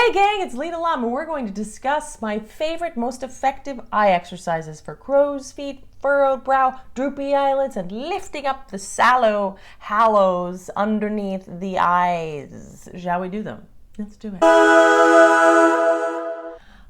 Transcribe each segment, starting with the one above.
Hey gang, it's Lena Lum, and we're going to discuss my favorite, most effective eye exercises for crow's feet, furrowed brow, droopy eyelids, and lifting up the sallow hallows underneath the eyes. Shall we do them? Let's do it.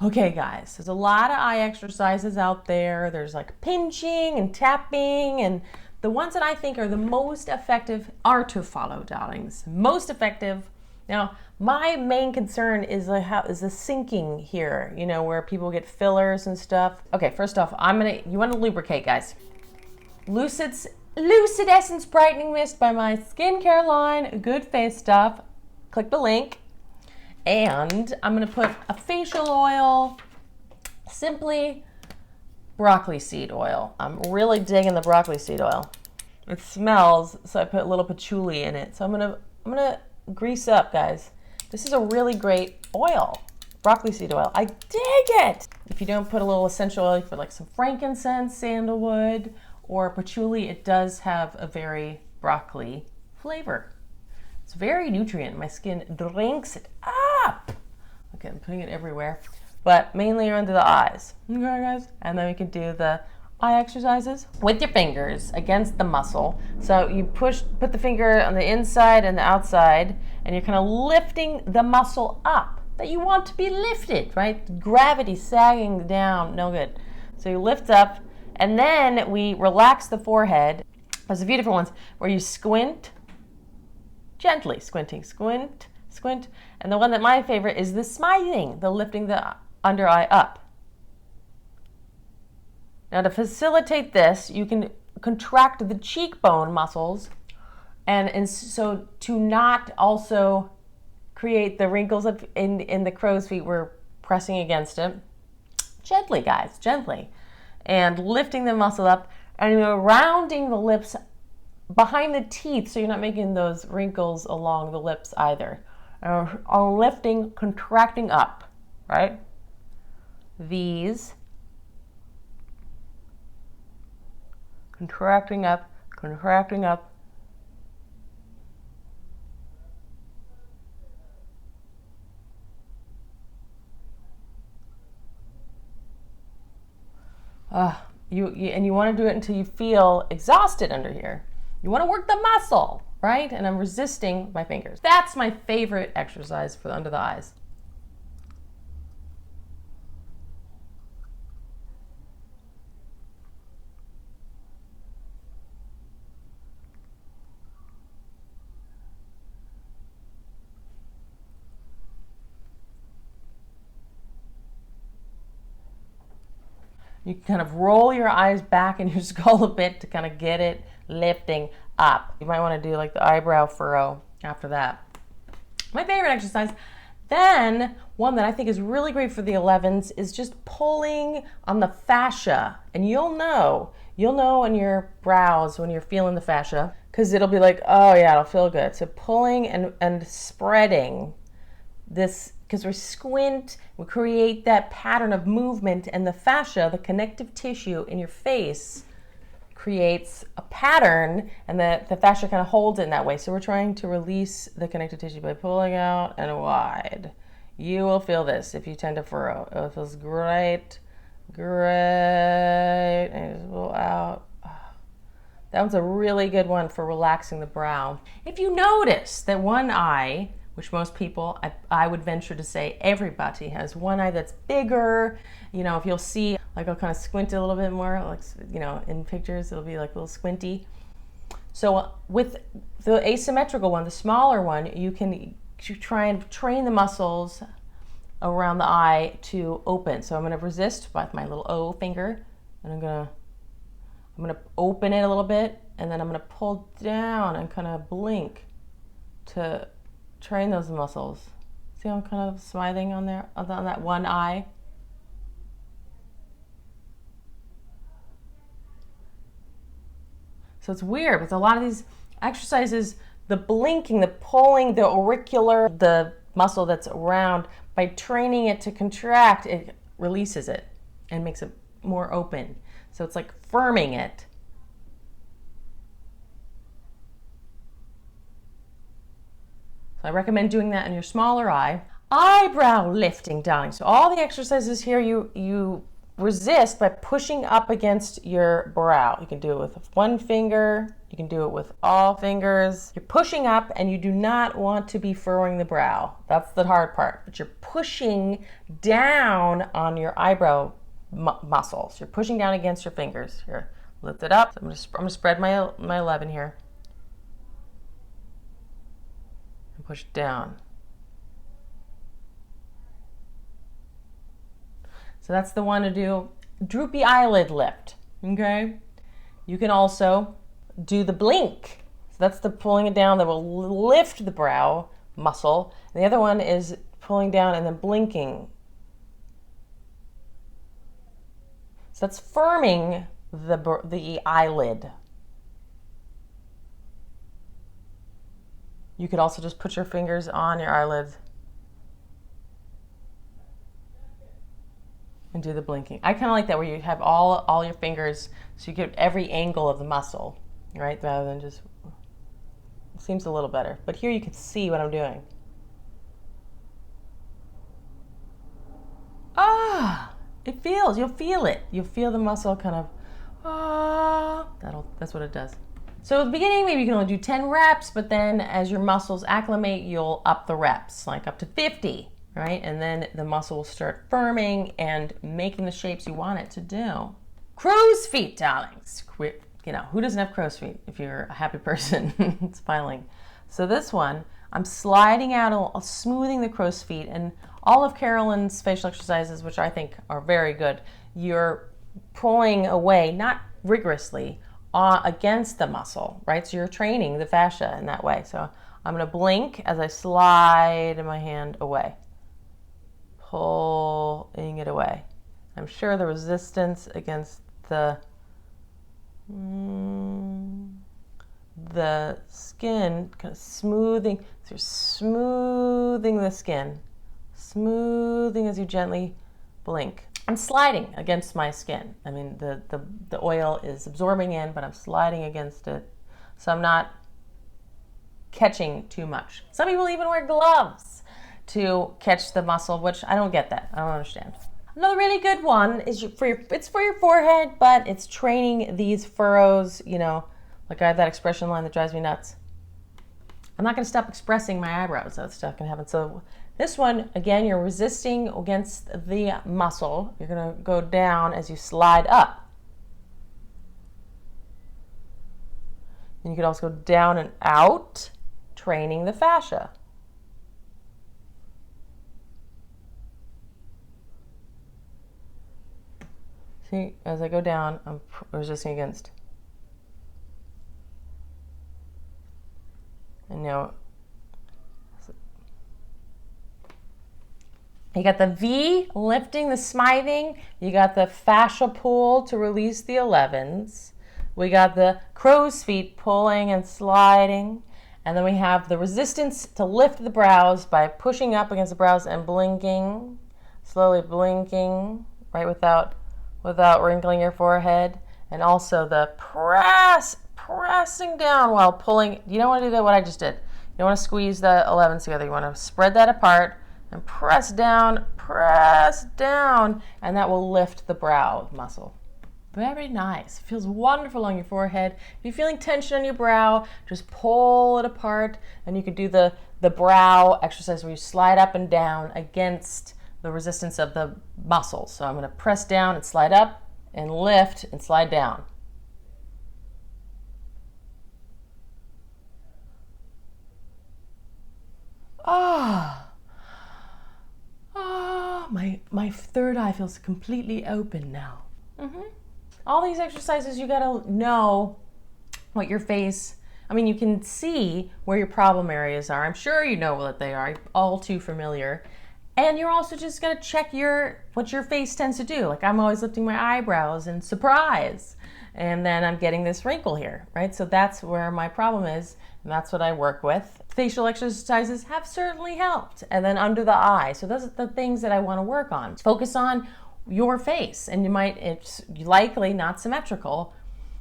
Okay guys, there's a lot of eye exercises out there. There's like pinching and tapping, and the ones that I think are the most effective are to follow, darlings. Most effective. Now, my main concern is the sinking here, you know, where people get fillers and stuff. Okay, first off, you want to lubricate, guys. Lucid Essence Brightening Mist by my skincare line, Good Face Stuff. Click the link. And I'm going to put a facial oil, simply broccoli seed oil. I'm really digging the broccoli seed oil. It smells, so I put a little patchouli in it. So I'm gonna grease up, guys. This is a really great oil, broccoli seed oil. I dig it. If you don't put a little essential oil, you put like some frankincense, sandalwood, or patchouli. It does have a very broccoli flavor. It's very nutrient. My skin drinks it up. Okay, I'm putting it everywhere, but mainly under the eyes. Okay, guys? And then we can do the eye exercises with your fingers against the muscle. So you put the finger on the inside and the outside, and you're kind of lifting the muscle up that you want to be lifted, right? Gravity sagging down, no good. So you lift up, and then we relax the forehead. There's a few different ones where you squint, gently squinting, squint, squint. And the one that my favorite is the smiling, the lifting the under eye up. Now to facilitate this, you can contract the cheekbone muscles, and so to not also create the wrinkles up in the crow's feet, we're pressing against it. Gently, guys, gently. And lifting the muscle up, and you're rounding the lips behind the teeth, so you're not making those wrinkles along the lips either. Or lifting, contracting up, right? These. Contracting up, contracting up. You want to do it until you feel exhausted under here. You want to work the muscle, right? And I'm resisting my fingers. That's my favorite exercise for under the eyes. You can kind of roll your eyes back in your skull a bit to kind of get it lifting up. You might want to do like the eyebrow furrow after that. My favorite exercise, then one that I think is really great for the 11s, is just pulling on the fascia. And you'll know in your brows when you're feeling the fascia, because it'll be like, oh yeah, it'll feel good. So pulling and spreading this, because we squint, we create that pattern of movement, and the fascia, the connective tissue in your face, creates a pattern, and the fascia kind of holds it in that way. So we're trying to release the connective tissue by pulling out and wide. You will feel this if you tend to furrow. It feels great, great, and just pull out. That one's a really good one for relaxing the brow. If you notice that one eye, which most people, I would venture to say everybody has one eye that's bigger. You know, if you'll see, like I'll kind of squint a little bit more, like, you know, in pictures, it'll be like a little squinty. So with the asymmetrical one, the smaller one, you try and train the muscles around the eye to open. So I'm going to resist with my little O finger, and I'm going to open it a little bit, and then I'm going to pull down and kind of blink to train those muscles. See how I'm kind of smiling on there, on that one eye? So it's weird, but a lot of these exercises, the blinking, the pulling, the auricular, the muscle that's around, by training it to contract, it releases it and makes it more open. So it's like firming it. So I recommend doing that in your smaller eye. eyebrow lifting, darling. So all the exercises here you resist by pushing up against your brow. You can do it with one finger. You can do it with all fingers. You're pushing up and you do not want to be furrowing the brow. That's the hard part. But you're pushing down on your eyebrow muscles. You're pushing down against your fingers. Here, lift it up. So I'm gonna spread my 11 here. And push down. So that's the one to do. Droopy eyelid lift, okay? You can also do the blink. So that's the pulling it down that will lift the brow muscle. And the other one is pulling down and then blinking. So that's firming the eyelid. You could also just put your fingers on your eyelids and do the blinking. I kind of like that, where you have all your fingers, so you get every angle of the muscle, right? Rather than just, it seems a little better. But here you can see what I'm doing. Ah, it feels, you'll feel it. You'll feel the muscle kind of, that's what it does. So at the beginning, maybe you can only do 10 reps, but then as your muscles acclimate, you'll up the reps, like up to 50. Right? And then the muscle will start firming and making the shapes you want it to do. Crow's feet, darlings. You know, who doesn't have crow's feet if you're a happy person smiling? So this one, I'm sliding out, smoothing the crow's feet, and all of Carolyn's facial exercises, which I think are very good, you're pulling away, not rigorously, against the muscle, right? So you're training the fascia in that way. So I'm going to blink as I slide my hand away. Pulling it away. I'm sure the resistance against the skin, kind of smoothing. So you're smoothing the skin, smoothing as you gently blink. I'm sliding against my skin. I mean, the oil is absorbing in, but I'm sliding against it, so I'm not catching too much. Some people even wear gloves to catch the muscle, which I don't get that. I don't understand. Another really good one is it's for your forehead, but it's training these furrows, you know, like I have that expression line that drives me nuts. I'm not gonna stop expressing my eyebrows, that stuff can happen. So this one, again, you're resisting against the muscle. You're gonna go down as you slide up. And you could also go down and out, training the fascia. See, as I go down, I'm resisting against. And now, you got the V lifting, the smithing. You got the fascial pull to release the 11s. We got the crow's feet pulling and sliding. And then we have the resistance to lift the brows by pushing up against the brows and blinking, slowly blinking, right, without wrinkling your forehead. And also the pressing down while pulling. You don't want to do that, what I just did. You don't want to squeeze the 11s together. You want to spread that apart and press down, and that will lift the brow muscle. Very nice. Feels wonderful on your forehead. If you're feeling tension on your brow, just pull it apart, and you could do the brow exercise where you slide up and down against the resistance of the muscles. So I'm going to press down and slide up and lift and slide down. My third eye feels completely open now. All these exercises, you gotta know what your face, I mean, you can see where your problem areas are. I'm sure you know what they are, all too familiar. And you're also just gonna check what your face tends to do. Like, I'm always lifting my eyebrows in surprise, and then I'm getting this wrinkle here, right? So that's where my problem is, and that's what I work with. Facial exercises have certainly helped. And then under the eye. So those are the things that I want to work on. Focus on your face, and it's likely not symmetrical.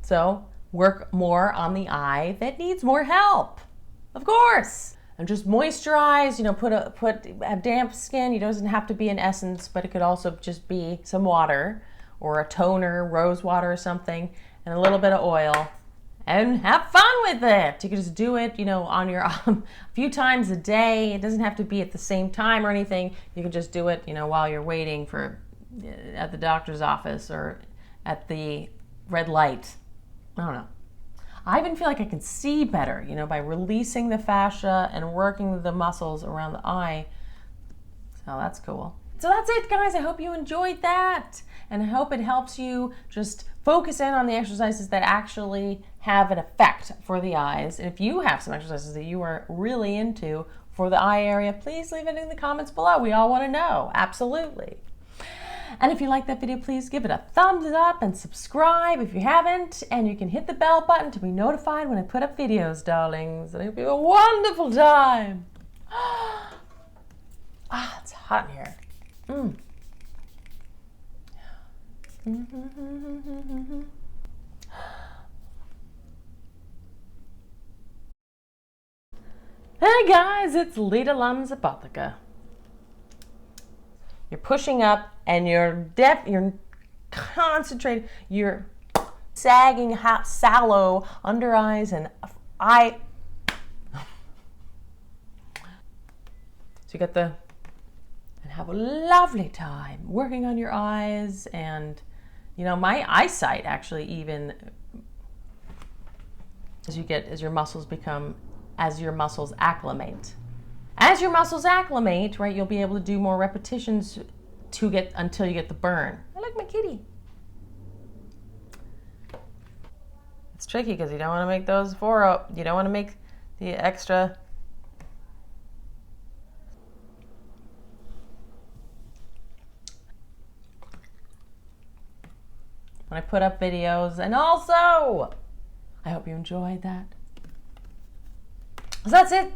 So work more on the eye that needs more help. Of course. and just moisturize, you know, have damp skin. It doesn't have to be an essence, but it could also just be some water or a toner, rose water or something, and a little bit of oil, and have fun with it. You can just do it, you know, on your a few times a day. It doesn't have to be at the same time or anything. You can just do it, you know, while you're waiting for at the doctor's office or at the red light. I don't know. I even feel like I can see better, you know, by releasing the fascia and working the muscles around the eye. So that's cool. So that's it, guys. I hope you enjoyed that, and I hope it helps you just focus in on the exercises that actually have an effect for the eyes. And if you have some exercises that you are really into for the eye area, please leave it in the comments below. We all want to know. Absolutely. And if you like that video, please give it a thumbs up and subscribe if you haven't. And you can hit the bell button to be notified when I put up videos, darlings. And I hope you have a wonderful time. Ah, it's hot in here. Hey guys, it's Lita Lum's Apotheca. You're pushing up and you're concentrated, you're sagging, sallow under eyes and eye. So you get and have a lovely time working on your eyes. And you know, my eyesight actually, even as your muscles acclimate. As your muscles acclimate, right, you'll be able to do more repetitions until you get the burn. I like my kitty. It's tricky because you don't want to make those you don't want to make the extra. When I put up videos, and also I hope you enjoyed that. So that's it.